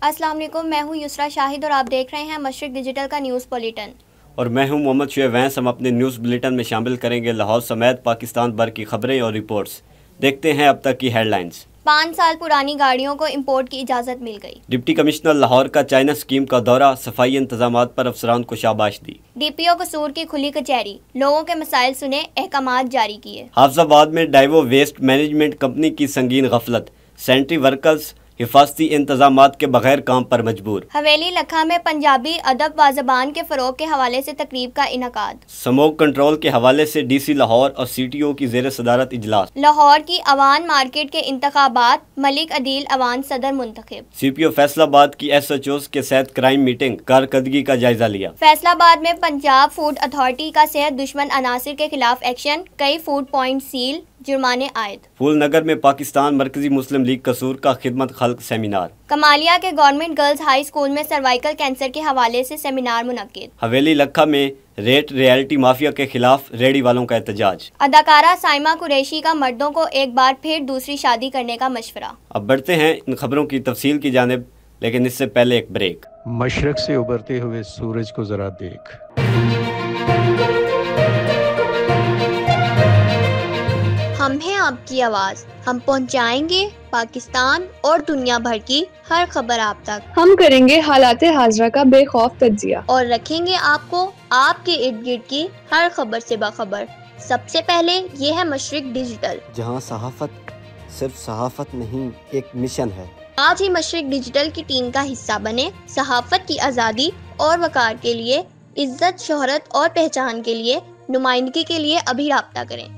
अस्सलाम वालेकुम, मैं हूं युसरा शाहिद और आप देख रहे हैं मशरिक डिजिटल का न्यूज़ बुलेटिन। और मैं हूं मोहम्मद शुएब वैंस। हम अपने न्यूज़ बुलेटिन में शामिल करेंगे लाहौर समेत पाकिस्तान भर की खबरें और रिपोर्ट्स। देखते हैं अब तक की हेडलाइंस। 5 साल पुरानी गाड़ियों को इंपोर्ट की इजाज़त मिल गई। डिप्टी कमिश्नर लाहौर का चाइना स्कीम का दौरा, सफाई इंतजामात पर अफसरान को शाबाश दी। DPO कसूर की खुली कचहरी, लोगों के मसाइल सुने, अहकामात जारी किए। हाफिजाबाद में डाइवो वेस्ट मैनेजमेंट कंपनी की संगीन गफलत, सैनिटरी वर्कर्स हिफाजती इंतजामात के बगैर काम पर मजबूर। हवेली लखा में पंजाबी अदब व ज़बान के फ़रोग के हवाले से तकरीब का इनकाद। स्मोक कंट्रोल के हवाले से DC लाहौर और CTO की जेर सदारत इजलास। लाहौर की अवान मार्केट के इंतखाबात, मलिक अदील अवान सदर मुंतखब। CPO फैसलाबाद की SHOs के साथ क्राइम मीटिंग, कारकर्दगी का जायजा लिया। फैसलाबाद में पंजाब फूड अथॉरिटी का सेहत दुश्मन अनासिर के खिलाफ एक्शन, कई फूड पॉइंट सील, जुर्माने आयद। फूलनगर में पाकिस्तान मरकजी मुस्लिम लीग कसूर का खिदमत खल्क सेमिनार। कमालिया के गवर्नमेंट गर्ल्स हाई स्कूल में सर्वाइकल कैंसर के हवाले से सेमिनार मुनक्किद। हवेली लखा में रेट रियलिटी माफिया के खिलाफ रेडी वालों का एहतजाज। अदाकारा साइमा कुरैशी का मर्दों को एक बार फिर दूसरी शादी करने का मशवरा। अब बढ़ते हैं इन खबरों की तफसील की जानिब, लेकिन इससे पहले एक ब्रेक। मशरक से उभरते हुए सूरज को जरा देख। हम हैं आपकी आवाज़, हम पहुंचाएंगे पाकिस्तान और दुनिया भर की हर खबर आप तक। हम करेंगे हालाते हाजरा का बेखौफ तज्जिया और रखेंगे आपको आपके इर्द गिर्द की हर खबर से बाखबर। सबसे पहले ये है मशरिक डिजिटल, जहां सहाफत सिर्फ सहाफत नहीं, एक मिशन है। आज ही मशरिक डिजिटल की टीम का हिस्सा बने। सहाफत की आज़ादी और वकार के लिए, इज्जत, शोहरत और पहचान के लिए, नुमाइंदगी के लिए अभी राब्ता करें।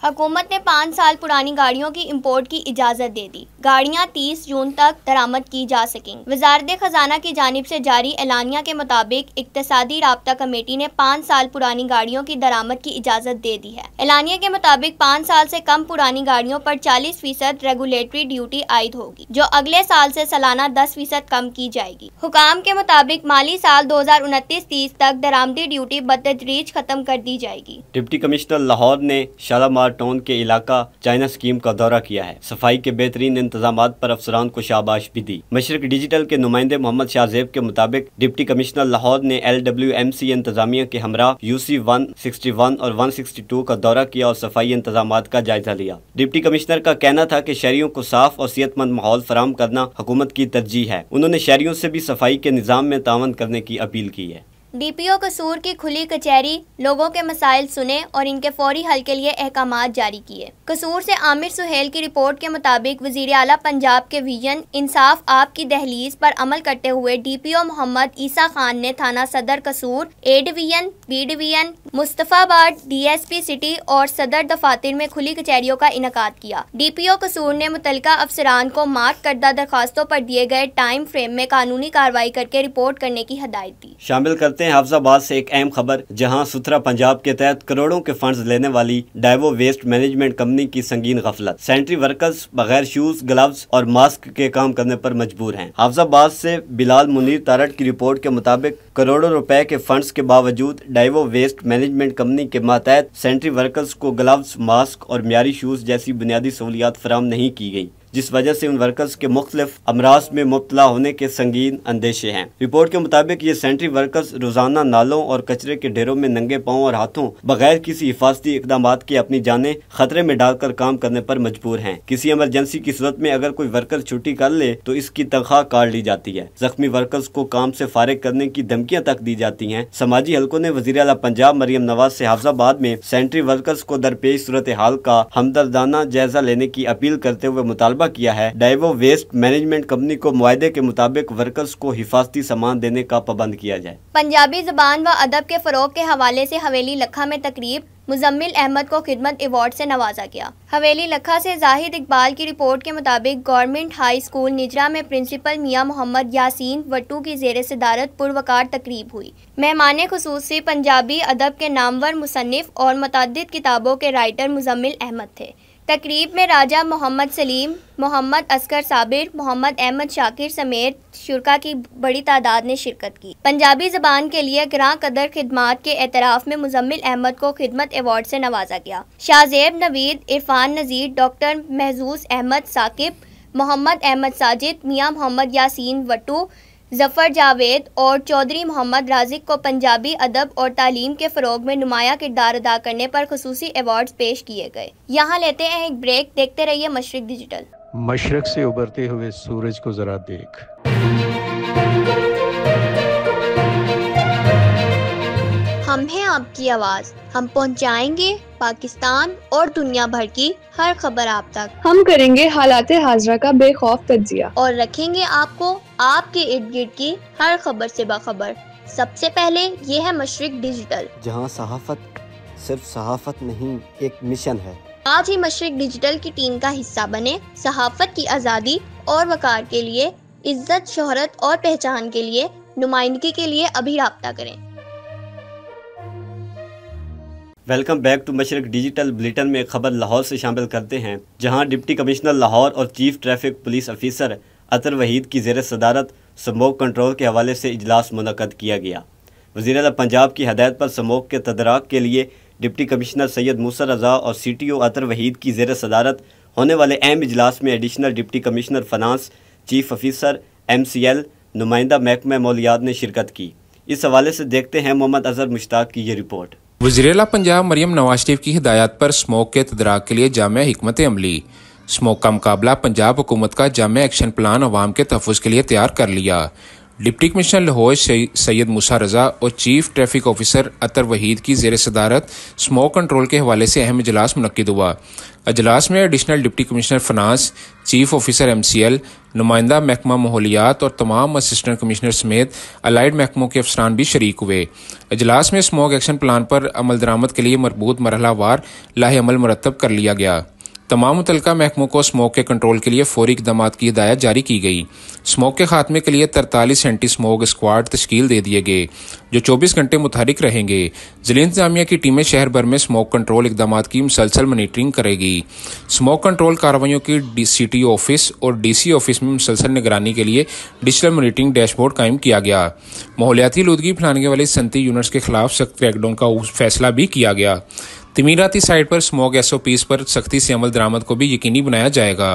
हुकूमत ने 5 साल पुरानी गाड़ियों की इंपोर्ट की इजाज़त दे दी। गाड़ियां 30 जून तक दरामद की जा सकेंगी। वजारत खजाना की जानिब से जारी एलानिया के मुताबिक इक्तसादी राब्ता कमेटी ने 5 साल पुरानी गाड़ियों की दरामद की इजाज़त दे दी है। एलानिया के मुताबिक 5 साल से कम पुरानी गाड़ियों पर 40% रेगुलेटरी ड्यूटी आयद होगी, जो अगले साल से सालाना 10% कम की जाएगी। हुकाम के मुताबिक माली साल 2029-30 तक दरामदी ड्यूटी बतदरीज खत्म कर दी जाएगी। डिप्टी कमिश्नर लाहौर ने शालामार टाउन के इलाका चाइना स्कीम का दौरा किया है। सफाई के बेहतरीन इंतजामात पर अफसरान को शाबाश भी दी। मशरिक डिजिटल के नुमाइंदे मोहम्मद शाहजेब के मुताबिक डिप्टी कमिश्नर लाहौर ने LWMC इंतजामिया के हमरा UC 161 और 162 का दौरा किया और सफाई इंतजामात का जायजा लिया। डिप्टी कमिश्नर का कहना था कि शहरियों को साफ और सेहतमंद माहौल फराहम करना हुकूमत की तरजीह है। उन्होंने शहरियों से भी सफाई के निज़ाम में तावन करने की अपील की है। DPO कसूर की खुली कचहरी, लोगों के मसाइल सुने और इनके फौरी हल के लिए अहकामात जारी किए। कसूर से आमिर सुहेल की रिपोर्ट के मुताबिक वज़ीर आला पंजाब के विजन इंसाफ आप की दहलीज पर अमल करते हुए DPO मोहम्मद ईसा खान ने थाना सदर कसूर, A division, B division, Mustafabad, DSP city और सदर दफातर में खुली कचहरियों का इनकाद किया। DPO कसूर ने मुतलका अफसरान को मार्क करदा दरखास्तों पर दिए गए टाइम फ्रेम में कानूनी कार्रवाई करके रिपोर्ट करने की हदायत दी। शामिल करते हाफिजाबाद से एक अहम खबर, जहां सुथरा पंजाब के तहत करोड़ों के फंड्स लेने वाली डाइवो वेस्ट मैनेजमेंट कंपनी की संगीन गफलत। सैनिटरी वर्कर्स बगैर शूज, ग्लव्स और मास्क के काम करने पर मजबूर हैं। हाफिजाबाद से बिलाल मुनीर तारड़ की रिपोर्ट के मुताबिक करोड़ों रुपए के फंड्स के बावजूद डाइवो वेस्ट मैनेजमेंट कंपनी के मातहत सैनिटरी वर्कर्स को ग्लव्स, मास्क और मियारी शूज जैसी बुनियादी सहूलियात फराहम नहीं की गई, जिस वजह से उन वर्कर्स के मुख्तलिफ अमराज में मुब्तला होने के संगीन अंदेशे हैं। रिपोर्ट के मुताबिक ये सैनिटरी वर्कर्स रोजाना नालों और कचरे के ढेरों में नंगे पांव और हाथों बगैर किसी हिफाजती इकदामात के अपनी जानें खतरे में डालकर काम करने पर मजबूर हैं। किसी इमरजेंसी की सूरत में अगर कोई वर्कर छुट्टी कर ले तो इसकी तनख्वाह काट ली जाती है। जख्मी वर्कर्स को काम से फारिग करने की धमकियां तक दी जाती हैं। समाजी हलकों ने वज़ीर आला पंजाब मरियम नवाज से हाफिजाबाद में सैनिटरी वर्कर्स को दरपेश सूरत हाल का हमदर्दाना जायजा लेने की अपील करते हुए मुतालबा किया है। डाइवो वेस्ट मैनेजमेंट कंपनी को मुआहदे के मुताबिक वर्कर्स को हिफाजती सामान देने का पाबंद किया जाए। पंजाबी ज़बान व अदब के फ़रोग के हवाले से हवेली लखा में तकरीब, मुजम्मिल अहमद को खिदमत अवार्ड से नवाजा गया। हवेली लखा से जाहिद इकबाल की रिपोर्ट के मुताबिक गवर्नमेंट हाई स्कूल निजरा में प्रिंसिपल मियां मोहम्मद यासीन वट्टू की जेर सदारत पुरवकार तकरीब हुई। मेहमान खुसूसी पंजाबी अदब के नामवर मुसन्निफ और मुतअद्दिद किताबों के राइटर मुजम्मिल अहमद थे। तकरीब में राजा मोहम्मद सलीम, मोहम्मद असगर साबिर, मोहम्मद अहमद शाकिर समेत शुरका की बड़ी तादाद ने शिरकत की। पंजाबी ज़बान के लिए ग्रां कदर खिदमात के एतराफ़ में मुजम्मिल अहमद को खिदमत अवार्ड से नवाजा गया। शाहजेब नवीद, इरफान नज़ीर, डॉक्टर महजूज अहमद साकिब, मोहम्मद अहमद साजिद, मियां मोहम्मद यासीन वट्टू, जफ़र जावेद और चौधरी मोहम्मद राजिक को पंजाबी अदब और तालीम के फ़रोग में नुमाया किरदार अदा करने पर खुसूसी अवार्ड्स पेश किए गए। यहाँ लेते हैं एक ब्रेक, देखते रहिए मशरिक डिजिटल। मशरक से उभरते हुए सूरज को जरा देख। हम हैं आपकी आवाज़, हम पहुँचाएंगे पाकिस्तान और दुनिया भर की हर खबर आप तक। हम करेंगे हालाते हाजरा का बेखौफ तज्जिया और रखेंगे आपको आपके इर्द गिर्द की हर खबर से बाखबर। सबसे पहले ये है मशरिक डिजिटल, जहां सहाफत सिर्फ सहाफत नहीं, एक मिशन है। आज ही मशरिक डिजिटल की टीम का हिस्सा बने। सहाफत की आज़ादी और वकार के लिए, इज्जत, शोहरत और पहचान के लिए, नुमाइंदगी के लिए अभी राब्ता करें। Welcome back to Mashriq digital. Bulletin में खबर लाहौर से शामिल करते हैं, जहां डिप्टी कमिश्नर लाहौर और चीफ ट्रैफिक पुलिस ऑफिसर अतर वहीद की ज़ेर सदारत स्मोक कंट्रोल के हवाले से इजलास मुनक़द किया गया। वज़ीर आला पंजाब की हदायत पर स्मोक के तदराक के लिए डिप्टी कमिश्नर सैयद मूसा रज़ा और CTO अतर वहीद की ज़ेर सदारत होने वाले अहम इजलास में additional deputy commissioner finance, chief officer MCL, नुमाइंदा महकमा मौलियात ने शिरकत की। इस हवाले से देखते हैं मोहम्मद अजहर मुश्ताक की ये रिपोर्ट। वज़ीर आला पंजाब मरियम नवाज शरीफ की हिदायत पर स्मोक के तदराक के लिए जामिया हिकमत अमली स्मोक का मुकाबला पंजाब हुकूमत का जामिया एक्शन प्लान अवाम के तहफ़्फ़ुज़ के लिए तैयार कर लिया। डिप्टी कमिश्नर लाहौर सैयद मूसा रज़ा और चीफ ट्रैफिक ऑफिसर अतर वहीद की ज़ेर सदारत स्मोक कंट्रोल के हवाले से अहम इजलास मुनक्किद हुआ। इजलास में additional deputy commissioner finance, chief officer MCL, नुमाइंदा महकमा माहौलियात और तमाम असिस्टेंट कमिश्नर समेत अलाइड महकमों के अफसरान भी शरीक हुए। इजलास में स्मोक एक्शन प्लान पर अमल दरामद के लिए मरबूत मरहलावार लाहे अमल मुरतब कर लिया गया। तमाम मुतल्लिका महकमों को स्मोक के कंट्रोल के लिए फौरी इक़दामात की हिदायत जारी की गई। स्मोक के खात्मे के लिए 43 एंटी स्मोक स्क्वाड तश्कील दे दिए गए, जो 24 घंटे मुतहरिक रहेंगे। ज़िला इंतज़ामिया की टीमें शहर भर में स्मोक कंट्रोल इक़दामात की मुसलसल मॉनिटरिंग करेगी। स्मोक कंट्रोल कार्रवाइयों की CTO ऑफिस और DC ऑफिस में मुसलसल निगरानी के लिए डिजिटल मॉनिटरिंग डैशबोर्ड कायम किया गया। माहौलियाती आलूदगी फैलाने वाली सनती यूनिट्स के खिलाफ सख्त क्रैकडाउन का फैसला भी किया गया। तमीराती साइट पर स्मोक SOPs पर सख्ती से अमल दरामद को भी यकीनी बनाया जाएगा।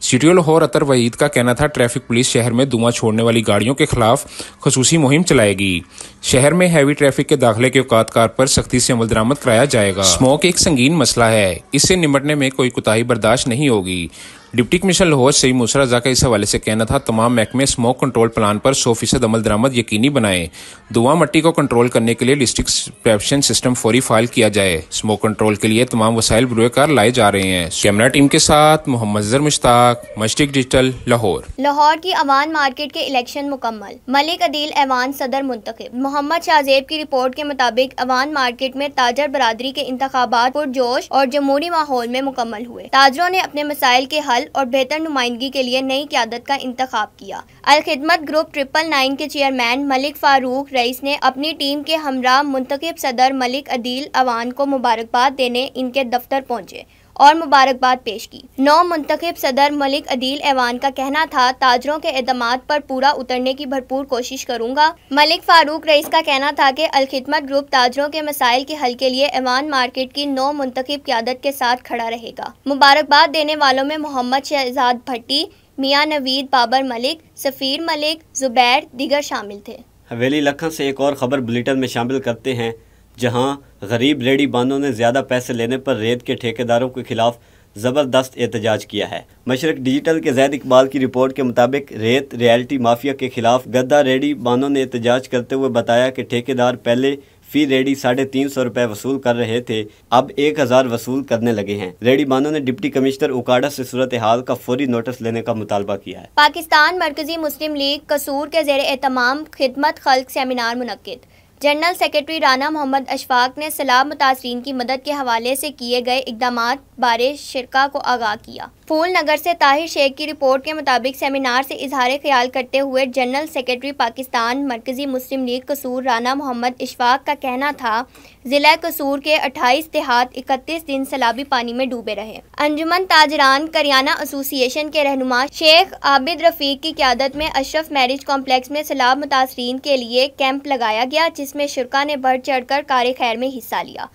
CTO लाहौर अतर वहीद का कहना था, ट्रैफिक पुलिस शहर में धुआं छोड़ने वाली गाड़ियों के खिलाफ खसूसी मुहिम चलाएगी। शहर में हैवी ट्रैफिक के दाखिले के औकात कार पर सख्ती से अमल दरामद कराया जाएगा। स्मोक एक संगीन मसला है, इससे निपटने में कोई कोताही बर्दाश्त नहीं होगी। डिप्टी कमिश्नर लाहौर सैयद मूसा रज़ा का इस हवाले से कहना था, तमाम महकमे स्मोक कंट्रोल प्लान पर 100% अमल दरामद यकीनी बनाएं। धुआं मट्टी को कंट्रोल करने के लिए डिस्ट्रिक्ट प्रेवेंशन सिस्टम फौरी फाइल किया जाए। स्मोक कंट्रोल के लिए तमाम वसाइल बुरुएकार लाए जा रहे हैं। कैमरा टीम के साथ मोहम्मद अजहर मुश्ताक, मशरिक डिजिटल, लाहौर। लाहौर की अवान मार्केट के इलेक्शन मुकम्मल, मलिक अदील ऐवान सदर मुंतखब। मोहम्मद शाहजेब की रिपोर्ट के मुताबिक अवान मार्केट में ताजर बरादरी के इंतखाबात पुरजोश और जमहूरी माहौल में मुकम्मल हुए। ताजरों ने अपने मसाइल के हल और बेहतर नुमाइंदगी के लिए नई क़यादत का इंतखाब किया। अल खिदमत ग्रुप 999 के चेयरमैन मलिक फारूक रईस ने अपनी टीम के हमरा मुंतखब सदर मलिक अदील अवान को मुबारकबाद देने इनके दफ्तर पहुंचे और मुबारकबाद पेश की। नौ मुंतखब सदर मलिक अदील ऐवान का कहना था, ताजरों के एतमाद पर पूरा उतरने की भरपूर कोशिश करूंगा। मलिक फारूक रईस का कहना था कि अल खिदमत ग्रुप ताजरों के मसाइल के हल के लिए ऐवान मार्केट की 9 मुंतखब क़यादत के साथ खड़ा रहेगा। मुबारकबाद देने वालों में मोहम्मद शहजाद भट्टी, मियां नवीद बाबर मलिक, सफ़ीर मलिक, जुबैर दीगर शामिल थे। हवेली लखन से एक और ख़बर बुलेटिन में शामिल करते हैं, जहां गरीब रेडी बानों ने ज़्यादा पैसे लेने पर रेत के ठेकेदारों के खिलाफ ज़बरदस्त एहतजाज किया है। मशरक डिजिटल के ज़ैद इकबाल की रिपोर्ट के मुताबिक रेत रियल्टी माफिया के खिलाफ गद्दा रेडी बानों ने एहतजाज करते हुए बताया कि ठेकेदार पहले फी रेडी 350 रुपए वसूल कर रहे थे, अब 1000 वसूल करने लगे हैं। रेडी बानों ने डिप्टी कमिश्नर उकाड़ा से सूरत हाल का फौरी नोटिस लेने का मुतालबा किया है। पाकिस्तान मरकजी मुस्लिम लीग कसूर के ज़ेर एहतमाम खिदमत खल्क सेमिनार मुनक्किद। जनरल सेक्रेटरी राना मोहम्मद अशफाक ने सैलाब मुतासरीन की मदद के हवाले से किए गए इक़दामात बारे शिरका को आगाह किया। फूल नगर से ताहिर शेख की रिपोर्ट के मुताबिक सेमिनार से इजहार ख्याल करते हुए जनरल सेक्रेटरी पाकिस्तान मरकजी मुस्लिम लीग कसूर राना मोहम्मद अशफाक का कहना था, ज़िला कसूर के 28 देहात 31 दिन सैलाबी पानी में डूबे रहे। अंजुमन ताजरान करियाना एसोसिएशन के रहनुमा शेख आबिद रफीक की क़यादत में अशरफ मैरिज कॉम्प्लेक्स में सैलाब मुतासरीन के लिए कैंप लगाया गया, जिसमें शुरा ने बढ़ चढ़ कर कार खैर में हिस्सा लिया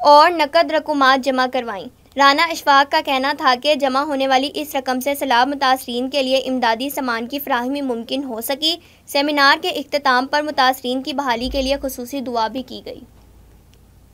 और नकद रकूमात जमा करवाईं। राना इशफाक का कहना था कि जमा होने वाली इस रकम से सैलाब मुतासरीन के लिए इमदादी सामान की फराहमी मुमकिन हो सकी। सेमिनार के इख्तिताम पर मुतासरीन की बहाली के लिए खुसूसी दुआ भी की गई।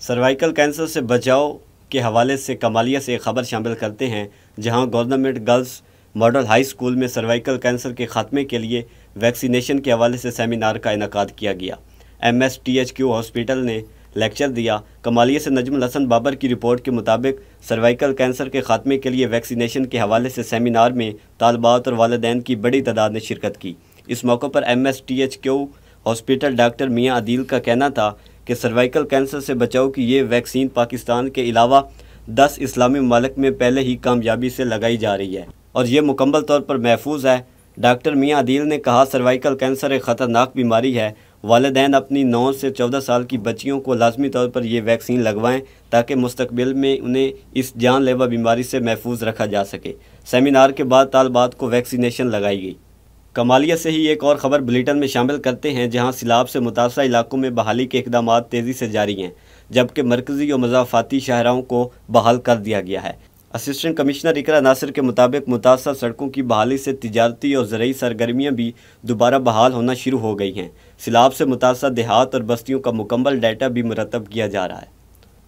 सर्वाइकल कैंसर से बचाव के हवाले से कमालिया से एक खबर शामिल करते हैं, जहां government girls model high school में सर्वाइकल कैंसर के खात्मे के लिए वैक्सीनेशन के हवाले से सेमिनार का इनेकाद किया गया। MSTHQ हॉस्पिटल ने लेक्चर दिया। कमालिया से नजमुल हसन बाबर की रिपोर्ट के मुताबिक सर्वाइकल कैंसर के खात्मे के लिए वैक्सीनेशन के हवाले से सेमिनार में तालबात और वालिदैन की बड़ी तादाद ने शिरकत की। इस मौके पर MSTHQ हॉस्पिटल डॉक्टर मियां अदील का कहना था कि सर्वाइकल कैंसर से बचाव की ये वैक्सीन पाकिस्तान के अलावा 10 इस्लामी ममालिक में पहले ही कामयाबी से लगाई जा रही है और ये मुकम्मल तौर पर महफूज है। डॉक्टर मियां अदील ने कहा, सर्वाइकल कैंसर एक ख़तरनाक बीमारी है। वालिदैन अपनी 9 से 14 साल की बच्चियों को लाजमी तौर पर यह वैक्सीन लगवाएं ताकि मुस्तकबिल में उन्हें इस जानलेवा बीमारी से महफूज रखा जा सके। सेमिनार के बाद तालबात को वैक्सीनेशन लगाई गई। कमालिया से ही एक और ख़बर बुलेटिन में शामिल करते हैं, जहां सैलाब से मुतासरा इलाकों में बहाली के इक़दाम तेज़ी से जारी हैं, जबकि मरकज़ी और मज़ाफ़ाती शाहराओं को बहाल कर दिया गया है। असिस्टेंट कमिश्नर इकरा नासिर के मुताबिक मुतासर सड़कों की बहाली से तिजारती और ज़रई सरगर्मियाँ भी दोबारा बहाल होना शुरू हो गई हैं। सैलाब से मुतासर देहात और बस्तियों का मुकम्मल डाटा भी मुरतब किया जा रहा है।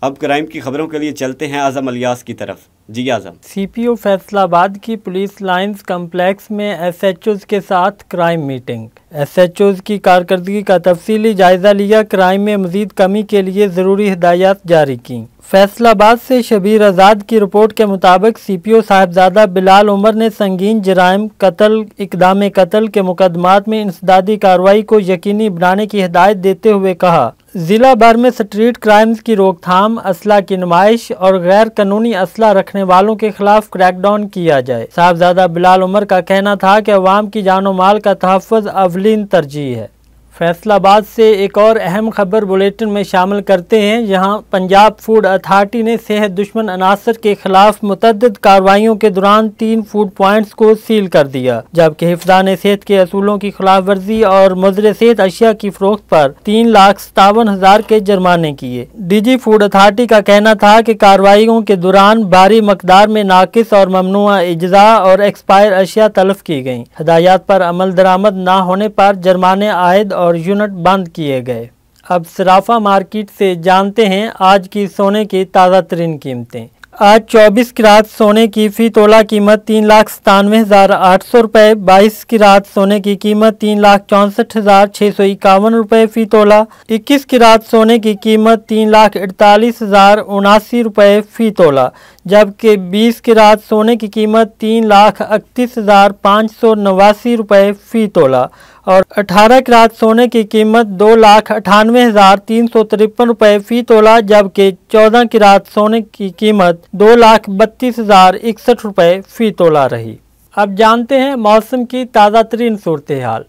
अब क्राइम की खबरों के लिए चलते हैं आज़म अलियास की तरफ। जी आज़म। CPO फैसलाबाद की पुलिस लाइंस कम्प्लेक्स में SHOs के साथ क्राइम मीटिंग। SHOs की कारकर्दगी का तफसीली जायजा लिया, क्राइम में मजीद कमी के लिए ज़रूरी हिदायत जारी की। फैसलाबाद से शबीर आज़ाद की रिपोर्ट के मुताबिक CPO साहिबजादा बिलाल उमर ने संगीन जराइम, कत्ल, इक़दाम कत्ल के मुकदमात में इंसदादी कार्रवाई को यकीनी बनाने की हिदायत देते हुए कहा, जिला भर में स्ट्रीट क्राइम्स की रोकथाम, असला की नुमाइश और गैर कानूनी असला रखने वालों के खिलाफ क्रैकडाउन किया जाए। साहिबजादा बिलाल उमर का कहना था कि अवाम की जानो माल का तहफ़्फ़ुज़ अवलीन तरजीह है। फैसलाबाद से एक और अहम खबर बुलेटिन में शामिल करते हैं, जहां पंजाब फूड अथॉरिटी ने सेहत दुश्मन अनासर के खिलाफ मुतअद्दिद कार्रवाइयों के दौरान 3 फूड पॉइंट्स को सील कर दिया, जबकि हिफ्ज़ान सेहत के असूलों की खिलाफ वर्जी और मुज़र सेहत अशिया की फरोख्त पर 3,57,000 के जुर्माने किए। DG फूड अथॉरिटी का कहना था कि कार्रवाइयों के दौरान भारी मकदार में नाकिस और ममनुआ इज्जा और एक्सपायर अशिया तलफ की गयी। हिदायत पर अमल दरामद न होने पर जुर्माने आयद और यूनिट बंद किए गए। अब सराफा मार्केट से जानते हैं आज की सोने की ताज़ा तरीन कीमतें। आज 24 कैरेट सोने की फ़ी तोला कीमत 3,97,800 रुपये, 22 कैरेट सोने की कीमत 3,64,651 रुपये फ़ी तोला, 21 कैरेट सोने की कीमत 3,48,079 रुपये फ़ी तोला, जबकि 20 कैरेट सोने की कीमत 3,31,589 रुपये फ़ी तोला और 18 कैरेट सोने की कीमत 2,98,353 रुपये फ़ी तोला, जबकि 14 कैरेट सोने की कीमत 2,32,061 रुपये फ़ी तोला रही। अब जानते हैं मौसम की ताज़ा तरीन सूरत हाल।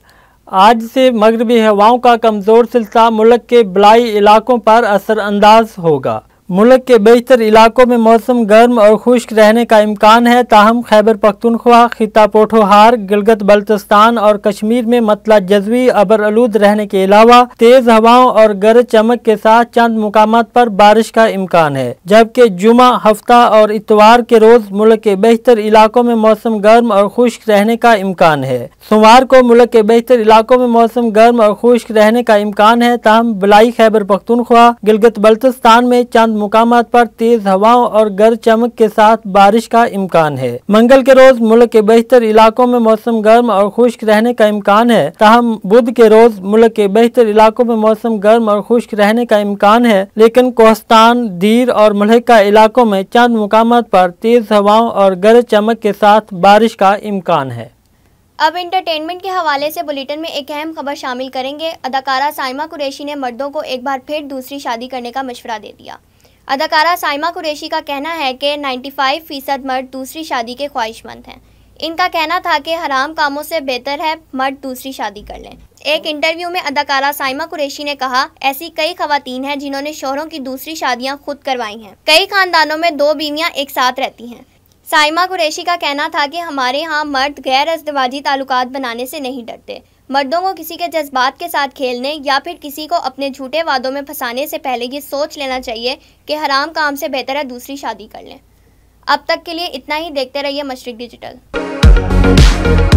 आज से मगरबी हवाओं का कमज़ोर सिलसिला मुल्क के बलाई इलाकों पर असरअंदाज होगा। मुल्क के बेशतर इलाकों में मौसम गर्म और खुश्क रहने का इम्कान है, ताहम खैबर पख्तूनख्वा, खिता पोठोहार, गिलगित बल्तिस्तान और कश्मीर में मतला जज़वी अबर आलूद रहने के अलावा तेज हवाओं और गरज चमक के साथ चंद मुकामात पर बारिश का इम्कान है, जबकि जुमा, हफ्ता और इतवार के रोज मुल्क के बेशतर इलाकों में मौसम गर्म और खुश्क रहने का इम्कान है। सोमवार को मुल्क के बेशतर इलाकों में मौसम गर्म और खुश्क रहने का इम्कान है, ताहम बलाई खैबर पख्तूनख्वा, गिलगित बल्तिस्तान में चंद मुकामात पर तेज हवाओं और गरज चमक के साथ बारिश का इम्कान है। मंगल के रोज मुल्क के बेशतर इलाकों में मौसम गर्म और खुश्क रहने का इम्कान है, ताहम बुध के रोज मुल्क के बेशतर इलाकों में मौसम गर्म और खुश्क रहने का इम्कान है, लेकिन कोहस्तान, दीर और मलहका इलाकों में चंद मुकामात पर तेज हवाओं और गरज चमक के साथ बारिश का इम्कान है। अब इंटरटेनमेंट के हवाले से बुलेटिन में एक अहम खबर शामिल करेंगे। अदाकारा साइमा कुरैशी ने मर्दों को एक बार फिर दूसरी शादी करने का मशवरा दे दिया। अदाकारा साइमा कुरैशी का कहना है कि 95% मर्द दूसरी शादी के ख्वाहिशमंद हैं। इनका कहना था कि हराम कामों से बेहतर है मर्द दूसरी शादी कर लें। एक इंटरव्यू में अदाकारा साइमा कुरैशी ने कहा, ऐसी कई खवातीन हैं जिन्होंने शौहरों की दूसरी शादियां खुद करवाई हैं। कई खानदानों में 2 बीवियां एक साथ रहती हैं। साइमा कुरैशी का कहना था कि हमारे यहाँ मर्द गैर अज़दवाजी ताल्लुकात बनाने से नहीं डरते। मर्दों को किसी के जज्बात के साथ खेलने या फिर किसी को अपने झूठे वादों में फंसाने से पहले ये सोच लेना चाहिए कि हराम काम से बेहतर है दूसरी शादी कर लें। अब तक के लिए इतना ही। देखते रहिए मशरिक डिजिटल।